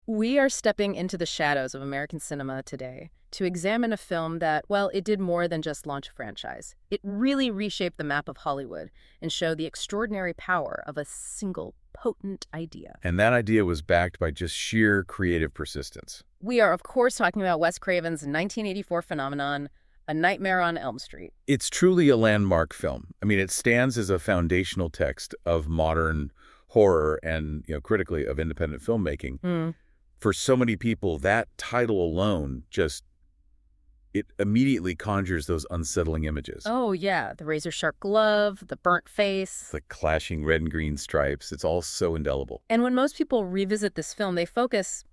We are stepping into the shadows of American cinema today to examine a film that, well, it did more than just launch a franchise. It really reshaped the map of Hollywood and showed the extraordinary power of a single potent idea. And that idea was backed by just sheer creative persistence. We are, of course, talking about Wes Craven's 1984 phenomenon, A Nightmare on Elm Street. It's truly a landmark film. I mean, it stands as a foundational text of modern horror and, critically, of independent filmmaking. For so many people, that title alone it immediately conjures those unsettling images. Oh, yeah, the razor-sharp glove, the burnt face. The clashing red and green stripes, it's all so indelible. And when most people revisit this film, they focus,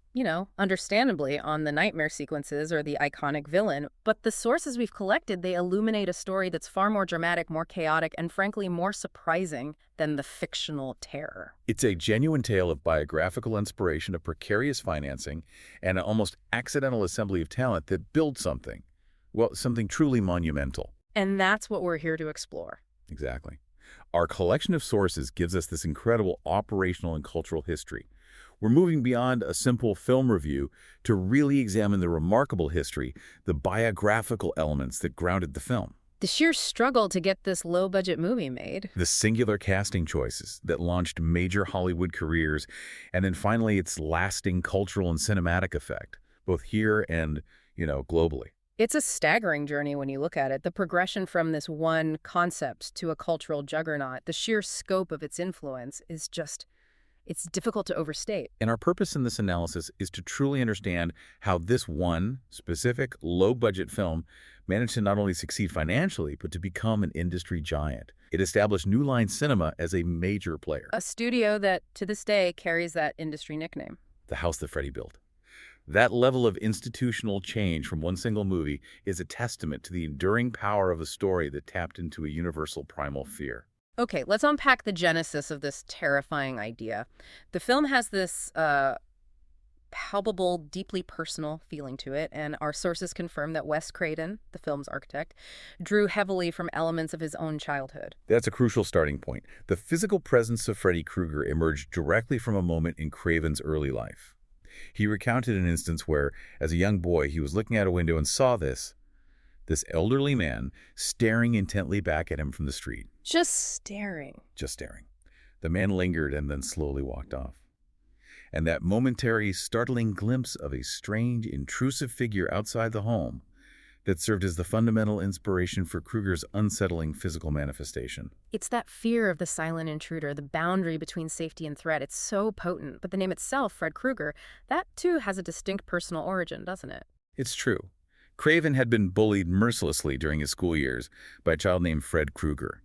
understandably, on the nightmare sequences or the iconic villain. But the sources we've collected, they illuminate a story that's far more dramatic, more chaotic, and frankly, more surprising than the fictional terror. It's a genuine tale of biographical inspiration, of precarious financing, and an almost accidental assembly of talent that build something. Well, something truly monumental. And that's what we're here to explore. Exactly. Our collection of sources gives us this incredible operational and cultural history. We're moving beyond a simple film review to really examine the remarkable history, the biographical elements that grounded the film. The sheer struggle to get this low-budget movie made. The singular casting choices that launched major Hollywood careers, and then finally its lasting cultural and cinematic effect, both here and, globally. It's a staggering journey when you look at it. The progression from this one concept to a cultural juggernaut, the sheer scope of its influence is it's difficult to overstate. And our purpose in this analysis is to truly understand how this one specific low-budget film managed to not only succeed financially, but to become an industry giant. It established New Line Cinema as a major player. A studio that, to this day, carries that industry nickname. The house that Freddy built. That level of institutional change from one single movie is a testament to the enduring power of a story that tapped into a universal primal fear. Okay, let's unpack the genesis of this terrifying idea. The film has this palpable, deeply personal feeling to it, and our sources confirm that Wes Craven, the film's architect, drew heavily from elements of his own childhood. That's a crucial starting point. The physical presence of Freddy Krueger emerged directly from a moment in Craven's early life. He recounted an instance where, as a young boy, he was looking out a window and saw this elderly man staring intently back at him from the street. Just staring. Just staring. The man lingered and then slowly walked off. And that momentary, startling glimpse of a strange, intrusive figure outside the home that served as the fundamental inspiration for Krueger's unsettling physical manifestation. It's that fear of the silent intruder, the boundary between safety and threat. It's so potent. But the name itself, Fred Krueger, that too has a distinct personal origin, doesn't it? It's true. Craven had been bullied mercilessly during his school years by a child named Fred Krueger.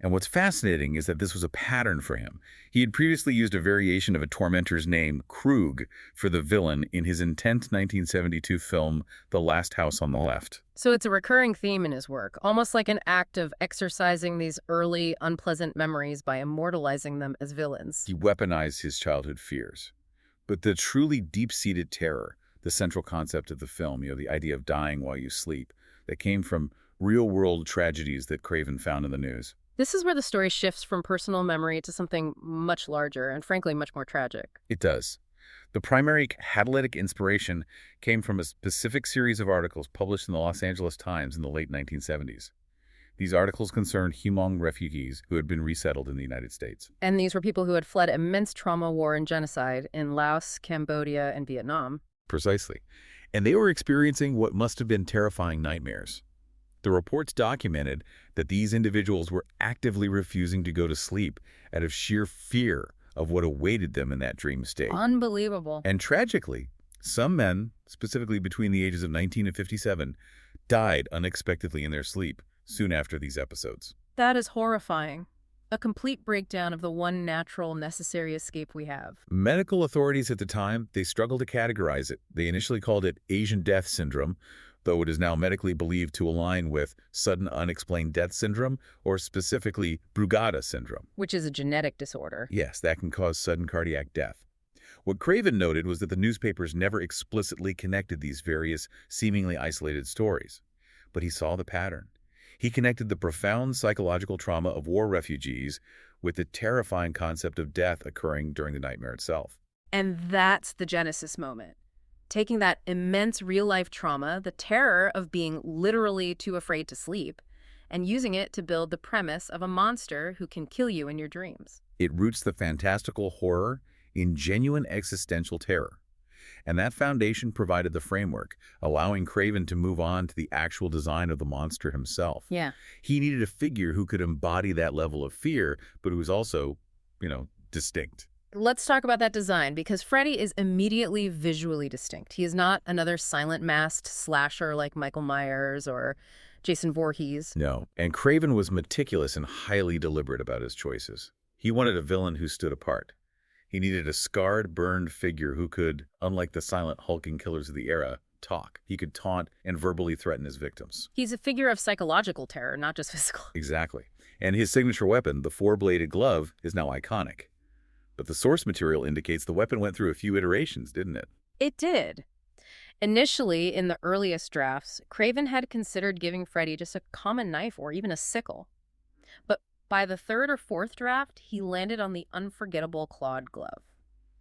And what's fascinating is that this was a pattern for him. He had previously used a variation of a tormentor's name, Krug, for the villain in his intense 1972 film, The Last House on the Left. So it's a recurring theme in his work, almost like an act of exorcising these early, unpleasant memories by immortalizing them as villains. He weaponized his childhood fears. But the truly deep-seated terror, the central concept of the film, the idea of dying while you sleep, that came from real-world tragedies that Craven found in the news. This is where the story shifts from personal memory to something much larger and, frankly, much more tragic. It does. The primary catalytic inspiration came from a specific series of articles published in the Los Angeles Times in the late 1970s. These articles concerned Hmong refugees who had been resettled in the United States. And these were people who had fled immense trauma, war, and genocide in Laos, Cambodia, and Vietnam. Precisely. And they were experiencing what must have been terrifying nightmares. The reports documented that these individuals were actively refusing to go to sleep out of sheer fear of what awaited them in that dream state. Unbelievable. And tragically, some men, specifically between the ages of 19 and 57, died unexpectedly in their sleep soon after these episodes. That is horrifying. A complete breakdown of the one natural, necessary escape we have. Medical authorities at the time, they struggled to categorize it. They initially called it Asian death syndrome, though it is now medically believed to align with sudden unexplained death syndrome, or specifically Brugada syndrome. Which is a genetic disorder. Yes, that can cause sudden cardiac death. What Craven noted was that the newspapers never explicitly connected these various, seemingly isolated stories. But he saw the pattern. He connected the profound psychological trauma of war refugees with the terrifying concept of death occurring during the nightmare itself. And that's the genesis moment. Taking that immense real-life trauma, the terror of being literally too afraid to sleep, and using it to build the premise of a monster who can kill you in your dreams. It roots the fantastical horror in genuine existential terror. And that foundation provided the framework, allowing Craven to move on to the actual design of the monster himself. Yeah. He needed a figure who could embody that level of fear, but who was also, distinct. Let's talk about that design, because Freddy is immediately visually distinct. He is not another silent masked slasher like Michael Myers or Jason Voorhees. No, and Craven was meticulous and highly deliberate about his choices. He wanted a villain who stood apart. He needed a scarred, burned figure who could, unlike the silent, hulking killers of the era, talk. He could taunt and verbally threaten his victims. He's a figure of psychological terror, not just physical. Exactly. And his signature weapon, the four-bladed glove, is now iconic. But the source material indicates the weapon went through a few iterations, didn't it? It did. Initially, in the earliest drafts, Craven had considered giving Freddy just a common knife or even a sickle. But by the third or fourth draft, he landed on the unforgettable clawed glove.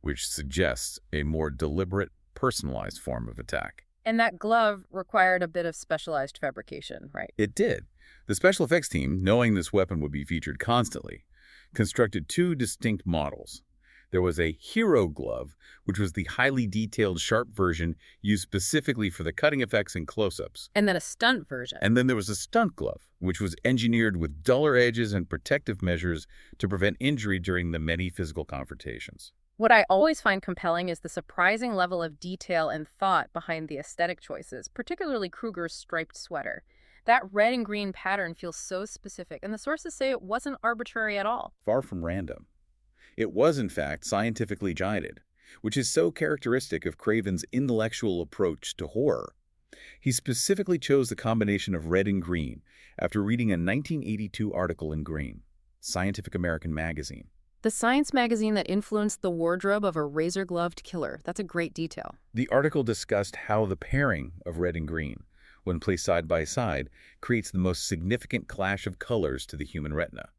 Which suggests a more deliberate, personalized form of attack. And that glove required a bit of specialized fabrication, right? It did. The special effects team, knowing this weapon would be featured constantly, constructed two distinct models. There was a hero glove, which was the highly detailed, sharp version used specifically for the cutting effects and close-ups. And then a stunt version. And then there was a stunt glove, which was engineered with duller edges and protective measures to prevent injury during the many physical confrontations. What I always find compelling is the surprising level of detail and thought behind the aesthetic choices, particularly Krueger's striped sweater. That red and green pattern feels so specific, and the sources say it wasn't arbitrary at all. Far from random. It was, in fact, scientifically guided, which is so characteristic of Craven's intellectual approach to horror. He specifically chose the combination of red and green after reading a 1982 article in Green, Scientific American magazine. The science magazine that influenced the wardrobe of a razor-gloved killer. That's a great detail. The article discussed how the pairing of red and green, when placed side by side, creates the most significant clash of colors to the human retina.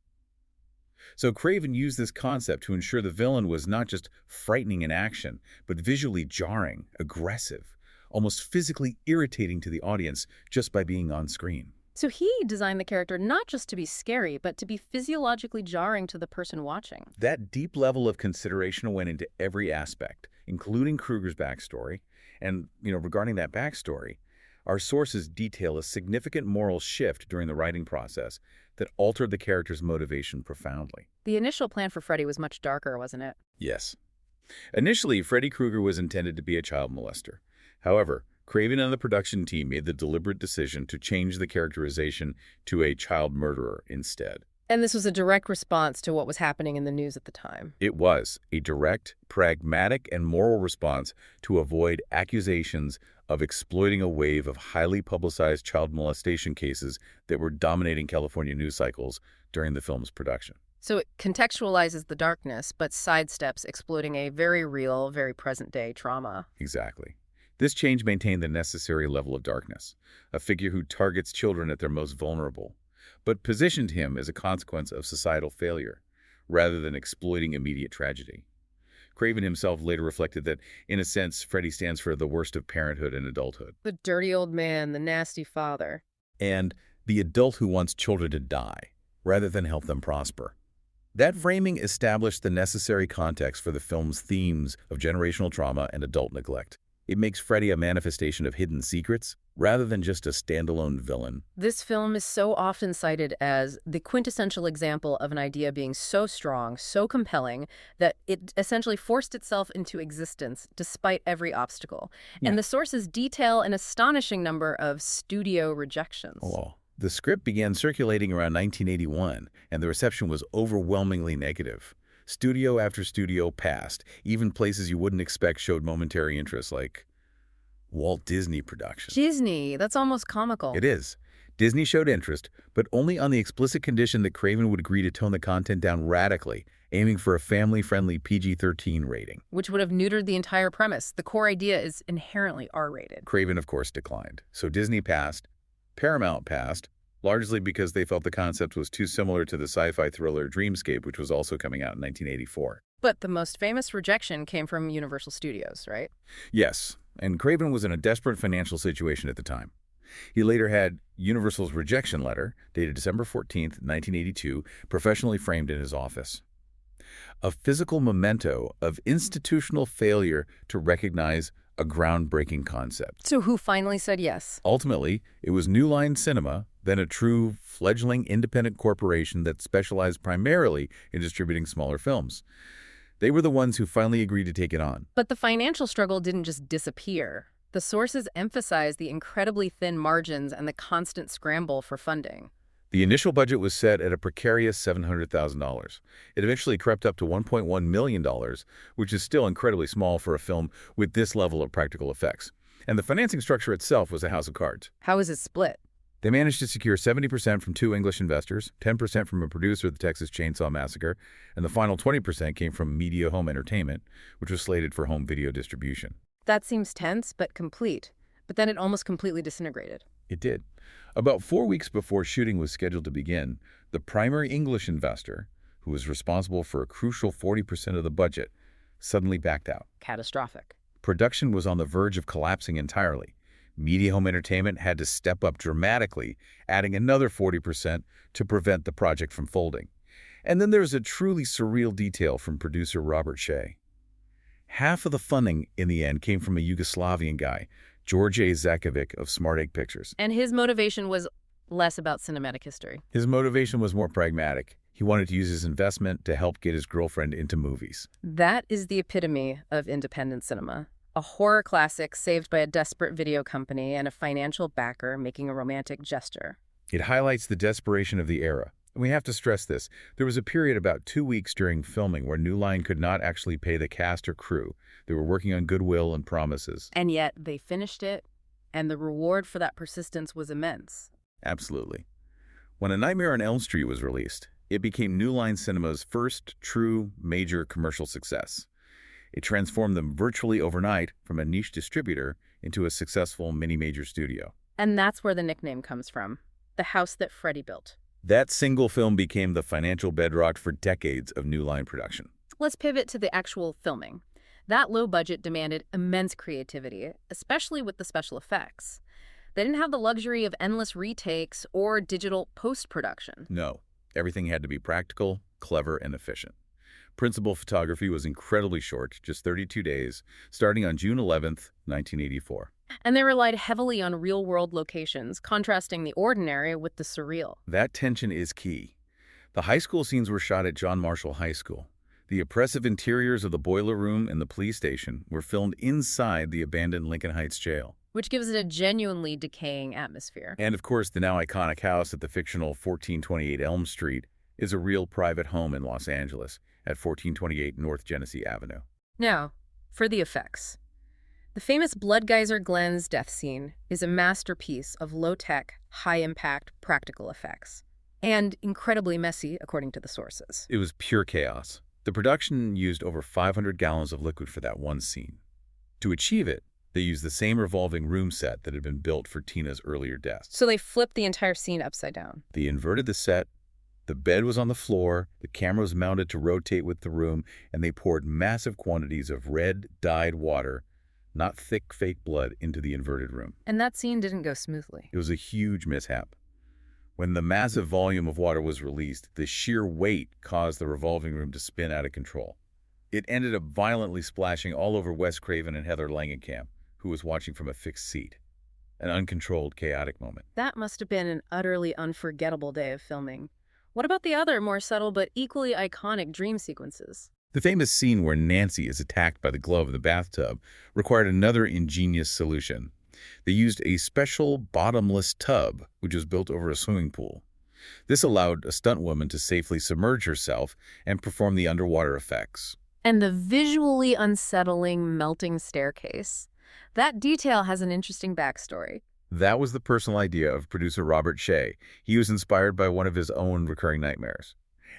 So Craven used this concept to ensure the villain was not just frightening in action, but visually jarring, aggressive, almost physically irritating to the audience just by being on screen. So he designed the character not just to be scary, but to be physiologically jarring to the person watching. That deep level of consideration went into every aspect, including Krueger's backstory. And, regarding that backstory, our sources detail a significant moral shift during the writing process that altered the character's motivation profoundly. The initial plan for Freddy was much darker, wasn't it? Yes. Initially, Freddy Krueger was intended to be a child molester. However, Craven and the production team made the deliberate decision to change the characterization to a child murderer instead. And this was a direct response to what was happening in the news at the time. It was a direct, pragmatic, and moral response to avoid accusations of exploiting a wave of highly publicized child molestation cases that were dominating California news cycles during the film's production. So it contextualizes the darkness, but sidesteps exploiting a very real, very present-day trauma. Exactly. This change maintained the necessary level of darkness, a figure who targets children at their most vulnerable, but positioned him as a consequence of societal failure, rather than exploiting immediate tragedy. Craven himself later reflected that, in a sense, Freddy stands for the worst of parenthood and adulthood. The dirty old man, the nasty father. And the adult who wants children to die, rather than help them prosper. That framing established the necessary context for the film's themes of generational trauma and adult neglect. It makes Freddy a manifestation of hidden secrets, rather than just a standalone villain. This film is so often cited as the quintessential example of an idea being so strong, so compelling, that it essentially forced itself into existence despite every obstacle. Yeah. And the sources detail an astonishing number of studio rejections. Oh. The script began circulating around 1981, and the reception was overwhelmingly negative. Studio after studio passed. Even places you wouldn't expect showed momentary interest, like Walt Disney Productions. Disney, that's almost comical. It is. Disney showed interest, but only on the explicit condition that Craven would agree to tone the content down radically, aiming for a family-friendly PG-13 rating. Which would have neutered the entire premise. The core idea is inherently R-rated. Craven, of course, declined. So Disney passed. Paramount passed, largely because they felt the concept was too similar to the sci-fi thriller Dreamscape, which was also coming out in 1984. But the most famous rejection came from Universal Studios, right? Yes, and Craven was in a desperate financial situation at the time. He later had Universal's rejection letter, dated December 14th, 1982, professionally framed in his office. A physical memento of institutional failure to recognize a groundbreaking concept. So who finally said yes? Ultimately, it was New Line Cinema, then a true fledgling independent corporation that specialized primarily in distributing smaller films. They were the ones who finally agreed to take it on. But the financial struggle didn't just disappear. The sources emphasized the incredibly thin margins and the constant scramble for funding. The initial budget was set at a precarious $700,000. It eventually crept up to $1.1 million, which is still incredibly small for a film with this level of practical effects. And the financing structure itself was a house of cards. How is it split? They managed to secure 70% from 2 English investors, 10% from a producer of the Texas Chainsaw Massacre, and the final 20% came from Media Home Entertainment, which was slated for home video distribution. That seems tense but complete. But then it almost completely disintegrated. It did. About 4 weeks before shooting was scheduled to begin, the primary English investor, who was responsible for a crucial 40% of the budget, suddenly backed out. Catastrophic. Production was on the verge of collapsing entirely. Media Home Entertainment had to step up dramatically, adding another 40% to prevent the project from folding. And then there's a truly surreal detail from producer Robert Shea. Half of the funding in the end came from a Yugoslavian guy, George A. Zakovic of Smart Egg Pictures. And his motivation was less about cinematic history. His motivation was more pragmatic. He wanted to use his investment to help get his girlfriend into movies. That is the epitome of independent cinema. A horror classic saved by a desperate video company and a financial backer making a romantic gesture. It highlights the desperation of the era. And we have to stress this. There was a period about 2 weeks during filming where New Line could not actually pay the cast or crew. They were working on goodwill and promises. And yet they finished it, and the reward for that persistence was immense. Absolutely. When A Nightmare on Elm Street was released, it became New Line Cinema's first true major commercial success. It transformed them virtually overnight from a niche distributor into a successful mini-major studio. And that's where the nickname comes from, the house that Freddy built. That single film became the financial bedrock for decades of New Line production. Let's pivot to the actual filming. That low budget demanded immense creativity, especially with the special effects. They didn't have the luxury of endless retakes or digital post-production. No, everything had to be practical, clever, and efficient. Principal photography was incredibly short, just 32 days, starting on June 11th, 1984. And they relied heavily on real-world locations, contrasting the ordinary with the surreal. That tension is key. The high school scenes were shot at John Marshall High School. The oppressive interiors of the boiler room and the police station were filmed inside the abandoned Lincoln Heights jail. Which gives it a genuinely decaying atmosphere. And of course, the now iconic house at the fictional 1428 Elm Street is a real private home in Los Angeles at 1428 North Genesee Avenue. Now, for the effects. The famous Blood Geyser Glenn's death scene is a masterpiece of low-tech, high-impact practical effects. And incredibly messy, according to the sources. It was pure chaos. The production used over 500 gallons of liquid for that one scene. To achieve it, they used the same revolving room set that had been built for Tina's earlier death. So they flipped the entire scene upside down. They inverted the set, the bed was on the floor, the camera was mounted to rotate with the room, and they poured massive quantities of red, dyed water, not thick fake blood, into the inverted room. And that scene didn't go smoothly. It was a huge mishap. When the massive volume of water was released, the sheer weight caused the revolving room to spin out of control. It ended up violently splashing all over Wes Craven and Heather Langenkamp, who was watching from a fixed seat. An uncontrolled, chaotic moment. That must have been an utterly unforgettable day of filming. What about the other, more subtle but equally iconic dream sequences? The famous scene where Nancy is attacked by the glove in the bathtub required another ingenious solution. They used a special bottomless tub, which was built over a swimming pool. This allowed a stunt woman to safely submerge herself and perform the underwater effects. And the visually unsettling melting staircase. That detail has an interesting backstory. That was the personal idea of producer Robert Shea. He was inspired by one of his own recurring nightmares.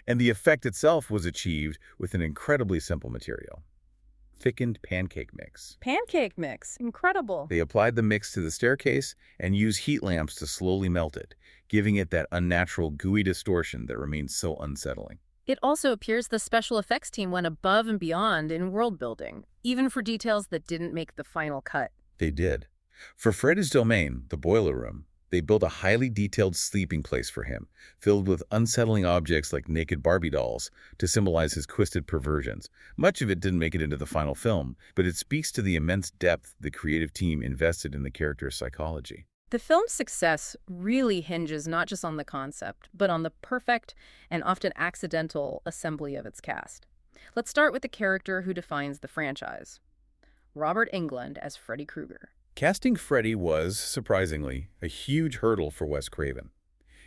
And the effect itself was achieved with an incredibly simple material. Thickened pancake mix. Pancake mix. Incredible. They applied the mix to the staircase and used heat lamps to slowly melt it, giving it that unnatural gooey distortion that remains so unsettling. It also appears the special effects team went above and beyond in world building, even for details that didn't make the final cut. They did. For Freddy's domain, the boiler room, they built a highly detailed sleeping place for him, filled with unsettling objects like naked Barbie dolls to symbolize his twisted perversions. Much of it didn't make it into the final film, but it speaks to the immense depth the creative team invested in the character's psychology. The film's success really hinges not just on the concept, but on the perfect and often accidental assembly of its cast. Let's start with the character who defines the franchise, Robert Englund as Freddy Krueger. Casting Freddy was, surprisingly, a huge hurdle for Wes Craven.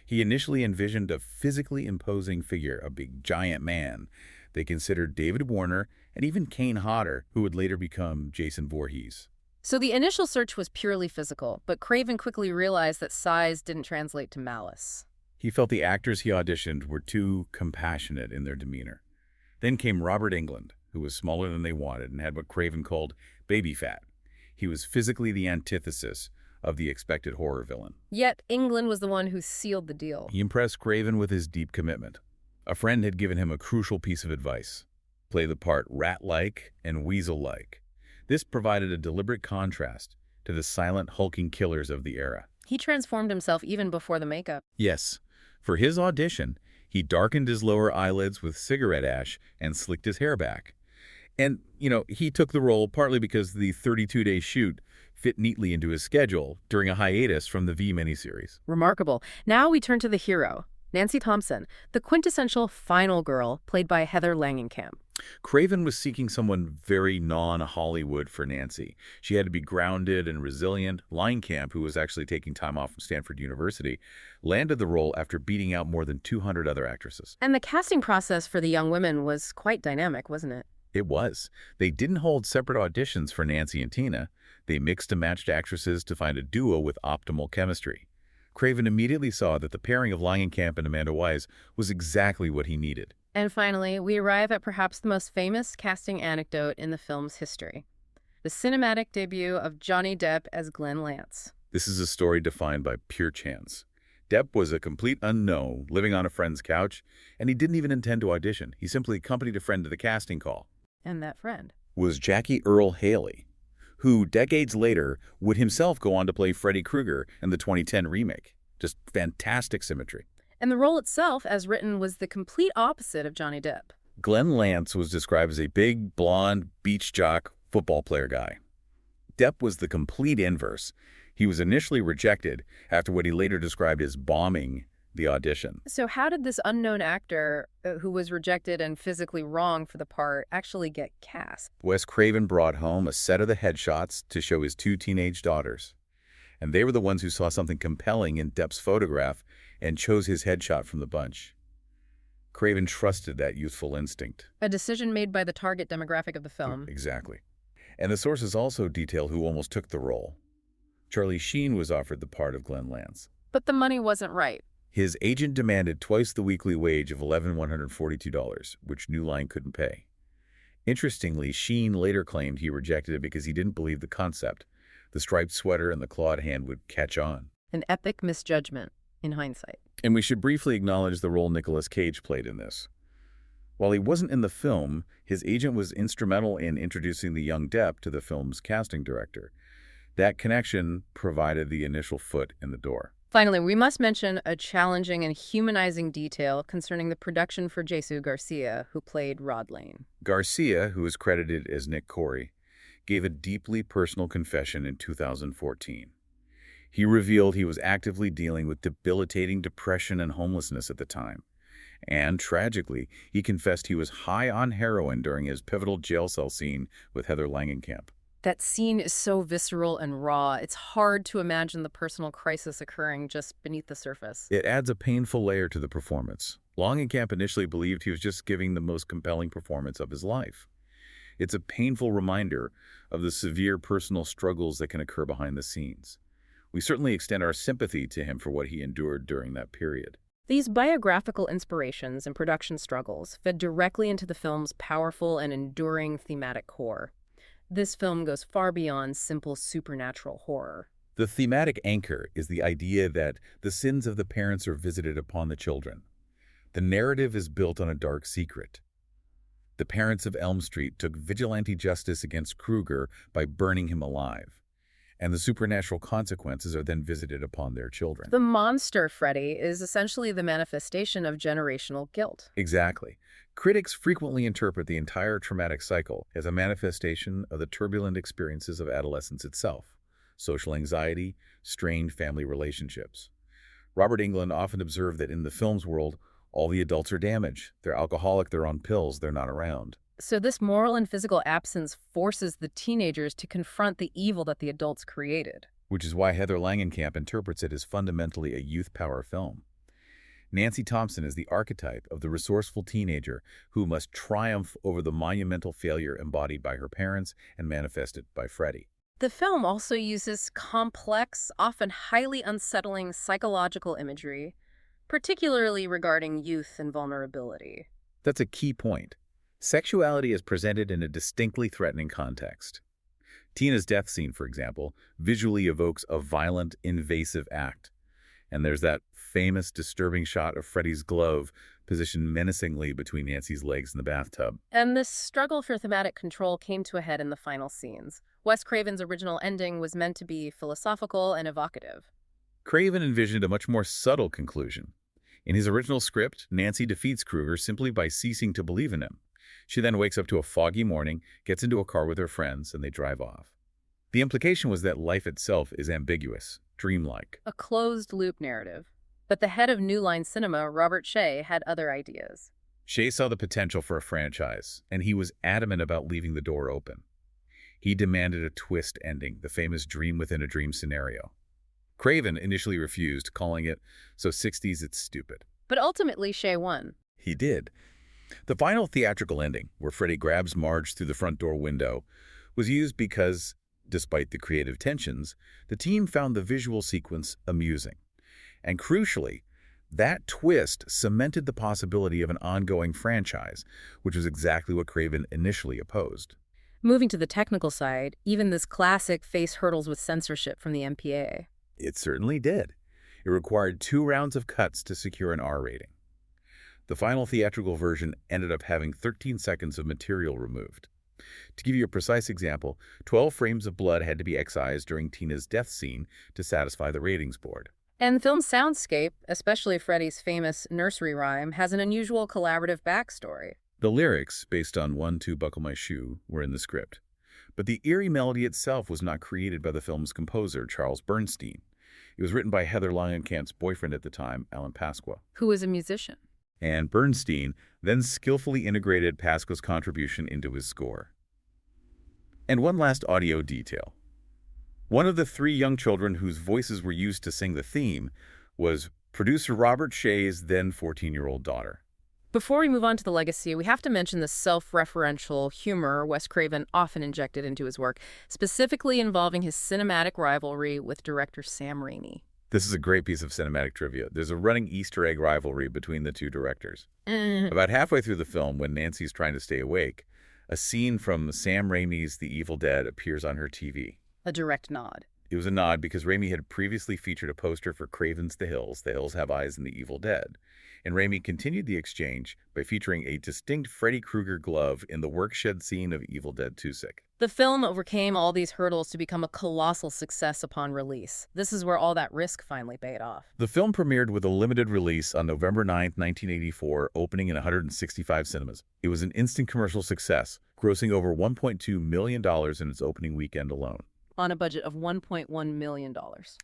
He initially envisioned a physically imposing figure, a big giant man. They considered David Warner and even Kane Hodder, who would later become Jason Voorhees. So the initial search was purely physical, but Craven quickly realized that size didn't translate to malice. He felt the actors he auditioned were too compassionate in their demeanor. Then came Robert Englund, who was smaller than they wanted and had what Craven called baby fat. He was physically the antithesis of the expected horror villain. Yet Englund was the one who sealed the deal. He impressed Craven with his deep commitment. A friend had given him a crucial piece of advice: play the part rat-like and weasel-like. This provided a deliberate contrast to the silent, hulking killers of the era. He transformed himself even before the makeup. Yes, for his audition, he darkened his lower eyelids with cigarette ash and slicked his hair back. And, he took the role partly because the 32-day shoot fit neatly into his schedule during a hiatus from the V miniseries. Remarkable. Now we turn to the hero, Nancy Thompson, the quintessential final girl, played by Heather Langenkamp. Craven was seeking someone very non-Hollywood for Nancy. She had to be grounded and resilient. Langenkamp, who was actually taking time off from Stanford University, landed the role after beating out more than 200 other actresses. And the casting process for the young women was quite dynamic, wasn't it? It was. They didn't hold separate auditions for Nancy and Tina. They mixed and matched actresses to find a duo with optimal chemistry. Craven immediately saw that the pairing of Langenkamp and Amanda Wise was exactly what he needed. And finally, we arrive at perhaps the most famous casting anecdote in the film's history: the cinematic debut of Johnny Depp as Glenn Lance. This is a story defined by pure chance. Depp was a complete unknown, living on a friend's couch, and he didn't even intend to audition. He simply accompanied a friend to the casting call. And that friend was Jackie Earle Haley, who decades later would himself go on to play Freddy Krueger in the 2010 remake. Just fantastic symmetry. And the role itself, as written, was the complete opposite of Johnny Depp. Glenn Lance was described as a big, blonde, beach jock football player guy. Depp was the complete inverse. He was initially rejected after what he later described as bombing the audition. So how did this unknown actor, who was rejected and physically wrong for the part, actually get cast? Wes Craven brought home a set of the headshots to show his two teenage daughters. And they were the ones who saw something compelling in Depp's photograph and chose his headshot from the bunch. Craven trusted that youthful instinct. A decision made by the target demographic of the film. Exactly. And the sources also detail who almost took the role. Charlie Sheen was offered the part of Glenn Lance. But the money wasn't right. His agent demanded twice the weekly wage of $11,142, which New Line couldn't pay. Interestingly, Sheen later claimed he rejected it because he didn't believe the concept. The striped sweater and the clawed hand would catch on. An epic misjudgment, in hindsight. And we should briefly acknowledge the role Nicolas Cage played in this. While he wasn't in the film, his agent was instrumental in introducing the young Depp to the film's casting director. That connection provided the initial foot in the door. Finally, we must mention a challenging and humanizing detail concerning the production for Jesus Garcia, who played Rod Lane. Garcia, who is credited as Nick Corey, gave a deeply personal confession in 2014. He revealed he was actively dealing with debilitating depression and homelessness at the time. And, tragically, he confessed he was high on heroin during his pivotal jail cell scene with Heather Langenkamp. That scene is so visceral and raw, it's hard to imagine the personal crisis occurring just beneath the surface. It adds a painful layer to the performance. Langenkamp initially believed he was just giving the most compelling performance of his life. It's a painful reminder of the severe personal struggles that can occur behind the scenes. We certainly extend our sympathy to him for what he endured during that period. These biographical inspirations and production struggles fed directly into the film's powerful and enduring thematic core. This film goes far beyond simple supernatural horror. The thematic anchor is the idea that the sins of the parents are visited upon the children. The narrative is built on a dark secret. The parents of Elm Street took vigilante justice against Krueger by burning him alive, and the supernatural consequences are then visited upon their children. The monster Freddy is essentially the manifestation of generational guilt. Exactly. Critics frequently interpret the entire traumatic cycle as a manifestation of the turbulent experiences of adolescence itself: social anxiety, strained family relationships. Robert Englund often observed that in the film's world, all the adults are damaged. They're alcoholic, they're on pills, they're not around. So this moral and physical absence forces the teenagers to confront the evil that the adults created. Which is why Heather Langenkamp interprets it as fundamentally a youth power film. Nancy Thompson is the archetype of the resourceful teenager who must triumph over the monumental failure embodied by her parents and manifested by Freddy. The film also uses complex, often highly unsettling psychological imagery, particularly regarding youth and vulnerability. That's a key point. Sexuality is presented in a distinctly threatening context. Tina's death scene, for example, visually evokes a violent, invasive act. And there's that famous, disturbing shot of Freddy's glove positioned menacingly between Nancy's legs in the bathtub. And this struggle for thematic control came to a head in the final scenes. Wes Craven's original ending was meant to be philosophical and evocative. Craven envisioned a much more subtle conclusion. In his original script, Nancy defeats Krueger simply by ceasing to believe in him. She then wakes up to a foggy morning, gets into a car with her friends, and they drive off. The implication was that life itself is ambiguous, dreamlike. A closed-loop narrative. But the head of New Line Cinema, Robert Shaye, had other ideas. Shaye saw the potential for a franchise, and he was adamant about leaving the door open. He demanded a twist ending, the famous dream within a dream scenario. Craven initially refused, calling it so 60s it's stupid. But ultimately, Shaye won. He did. The final theatrical ending, where Freddy grabs Marge through the front door window, was used because, despite the creative tensions, the team found the visual sequence amusing. And crucially, that twist cemented the possibility of an ongoing franchise, which was exactly what Craven initially opposed. Moving to the technical side, even this classic faced hurdles with censorship from the MPA. It certainly did. It required 2 rounds of cuts to secure an R rating. The final theatrical version ended up having 13 seconds of material removed. To give you a precise example, 12 frames of blood had to be excised during Tina's death scene to satisfy the ratings board. And the film's soundscape, especially Freddy's famous nursery rhyme, has an unusual collaborative backstory. The lyrics, based on 1, 2, Buckle My Shoe, were in the script. But the eerie melody itself was not created by the film's composer, Charles Bernstein. It was written by Heather Langenkamp's boyfriend at the time, Alan Pasqua. Who was a musician. And Bernstein then skillfully integrated Pasqua's contribution into his score. And one last audio detail. One of the 3 young children whose voices were used to sing the theme was producer Robert Shaye's then 14-year-old daughter. Before we move on to the legacy, we have to mention the self-referential humor Wes Craven often injected into his work, specifically involving his cinematic rivalry with director Sam Raimi. This is a great piece of cinematic trivia. There's a running Easter egg rivalry between the 2 directors. About halfway through the film, when Nancy's trying to stay awake, a scene from Sam Raimi's The Evil Dead appears on her TV. A direct nod. It was a nod because Raimi had previously featured a poster for Craven's The Hills Have Eyes, and The Evil Dead. And Raimi continued the exchange by featuring a distinct Freddy Krueger glove in the work-shed scene of Evil Dead 2 Sick. The film overcame all these hurdles to become a colossal success upon release. This is where all that risk finally paid off. The film premiered with a limited release on November 9, 1984, opening in 165 cinemas. It was an instant commercial success, grossing over $1.2 million in its opening weekend alone. On a budget of $1.1 million.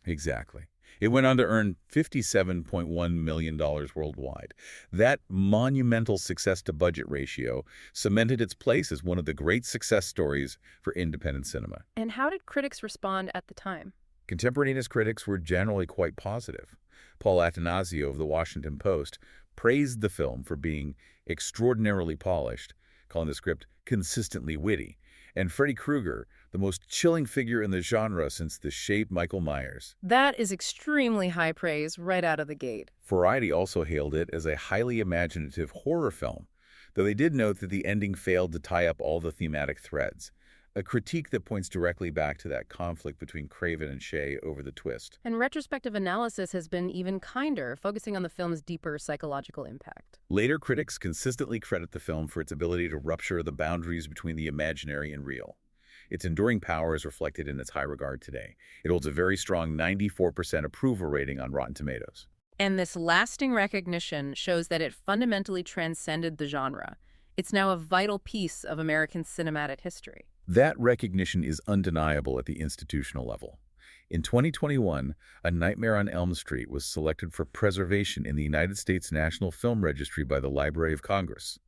Exactly. It went on to earn $57.1 million worldwide. That monumental success-to-budget ratio cemented its place as one of the great success stories for independent cinema. And how did critics respond at the time? Contemporaneous critics were generally quite positive. Paul Attanasio of The Washington Post praised the film for being extraordinarily polished, calling the script consistently witty, and Freddy Krueger the most chilling figure in the genre since The Shape Michael Myers. That is extremely high praise right out of the gate. Variety also hailed it as a highly imaginative horror film, though they did note that the ending failed to tie up all the thematic threads. a critique that points directly back to that conflict between Craven and Shea over the twist. And retrospective analysis has been even kinder, focusing on the film's deeper psychological impact. Later critics consistently credit the film for its ability to rupture the boundaries between the imaginary and real. Its enduring power is reflected in its high regard today. It holds a very strong 94% approval rating on Rotten Tomatoes. And this lasting recognition shows that it fundamentally transcended the genre. It's now a vital piece of American cinematic history. That recognition is undeniable at the institutional level. In 2021, A Nightmare on Elm Street was selected for preservation in the United States National Film Registry by the Library of Congress.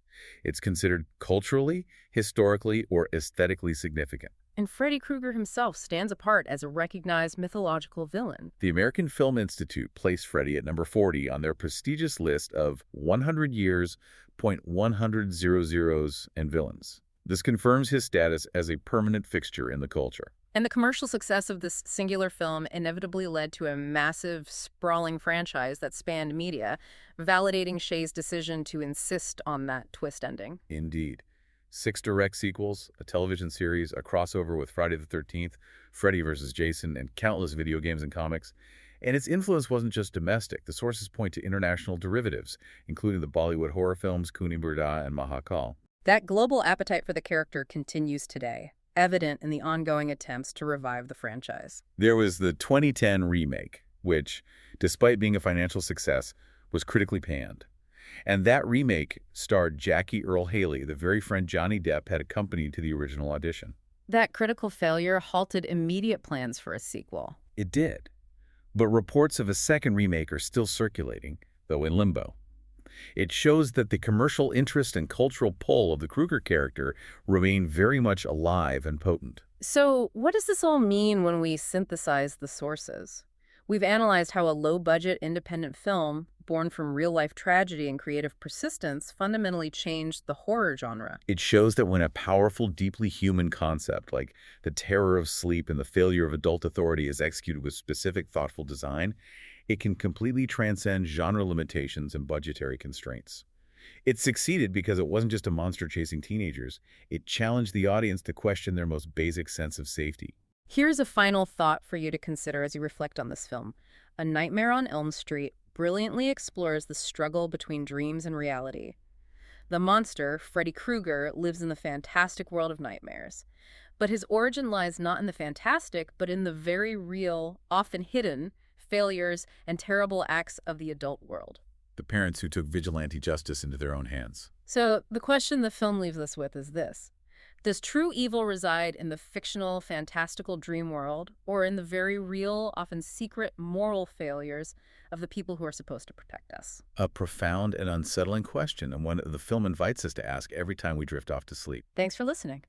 It's considered culturally, historically, or aesthetically significant. And Freddy Krueger himself stands apart as a recognized mythological villain. The American Film Institute placed Freddy at number 40 on their prestigious list of 100 years, .100 and villains. This confirms his status as a permanent fixture in the culture. And the commercial success of this singular film inevitably led to a massive, sprawling franchise that spanned media, validating Shea's decision to insist on that twist ending. Indeed. 6 direct sequels, a television series, a crossover with Friday the 13th, Freddy vs. Jason, and countless video games and comics. And its influence wasn't just domestic. The sources point to international derivatives, including the Bollywood horror films Kuni Burda and Mahakal. That global appetite for the character continues today, evident in the ongoing attempts to revive the franchise. There was the 2010 remake, which, despite being a financial success, was critically panned. And that remake starred Jackie Earle Haley, the very friend Johnny Depp had accompanied to the original audition. That critical failure halted immediate plans for a sequel. It did. But reports of a second remake are still circulating, though in limbo. It shows that the commercial interest and cultural pull of the Krueger character remain very much alive and potent. So, what does this all mean when we synthesize the sources? We've analyzed how a low-budget independent film, born from real-life tragedy and creative persistence, fundamentally changed the horror genre. It shows that when a powerful, deeply human concept like the terror of sleep and the failure of adult authority is executed with specific, thoughtful design, it can completely transcend genre limitations and budgetary constraints. It succeeded because it wasn't just a monster chasing teenagers. It challenged the audience to question their most basic sense of safety. Here's a final thought for you to consider as you reflect on this film. A Nightmare on Elm Street brilliantly explores the struggle between dreams and reality. The monster, Freddy Krueger, lives in the fantastic world of nightmares. But his origin lies not in the fantastic, but in the very real, often hidden, failures and terrible acts of the adult world. The parents who took vigilante justice into their own hands. So the question the film leaves us with is this. Does true evil reside in the fictional, fantastical dream world, or in the very real, often secret, moral failures of the people who are supposed to protect us? A profound and unsettling question, and one the film invites us to ask every time we drift off to sleep. Thanks for listening.